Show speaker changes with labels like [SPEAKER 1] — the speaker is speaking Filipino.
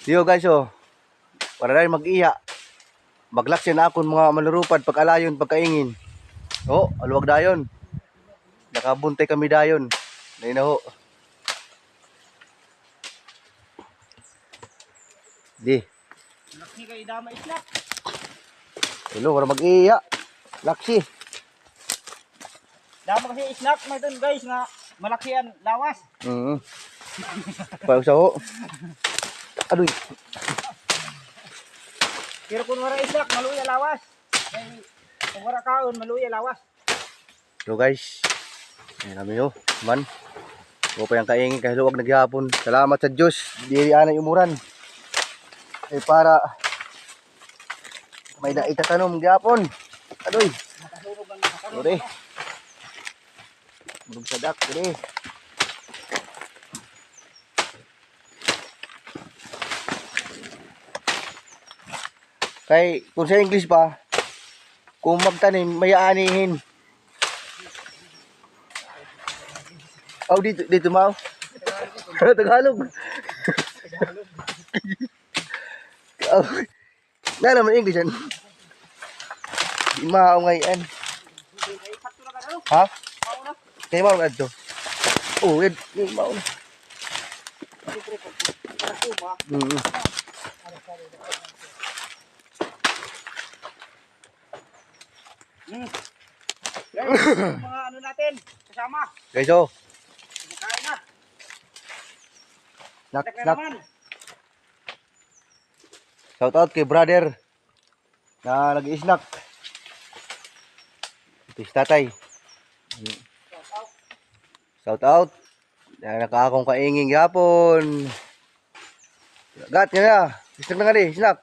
[SPEAKER 1] Diyo guys oh. Para rin mag-iya. Maglaksyan na akong mga manurupad pag-alayon, pagkaingin. Oh, aluwag dayon. Nakabuntay kami dayon. Dahil na ho. Di.
[SPEAKER 2] Laksi kay dama islak.
[SPEAKER 1] Hello, para mag-iya. Laksi.
[SPEAKER 2] Dama kasi islak mo dun guys nga malaki ang lawas.
[SPEAKER 1] Parang sa ho. Aduy.
[SPEAKER 2] Pero kung wala islak, maluya lawas. Kung wala kaon, maluya lawas.
[SPEAKER 1] So guys. Ayan kami ho. Man. Huwag pa yung kaingin kahit luwag naghihapon. Salamat sa Diyos. Diri anay umuran. Eh para may naitatanom gihapon. Aduy. Sorry. Bulog sa dak. Sorry. Kay kung sa English pa, kung magtanim, may aanihin. Oh, dito mau. Tagalog. Oh. Na naman English yan. Di mao ngayon. Ha? Kaya mau na ito. Oh, yan. Di mao na.
[SPEAKER 2] Guys, mga ano natin, kasama.
[SPEAKER 1] Guys, oh.
[SPEAKER 2] Kain na.
[SPEAKER 1] Nak,
[SPEAKER 2] Tek na
[SPEAKER 1] nak.
[SPEAKER 2] naman.
[SPEAKER 1] Shout out kay brother na nag-snack. Ito si tatay. Shout out. Na nakaakong kainging yapon. Gat nga na. Snack na nga di, snack.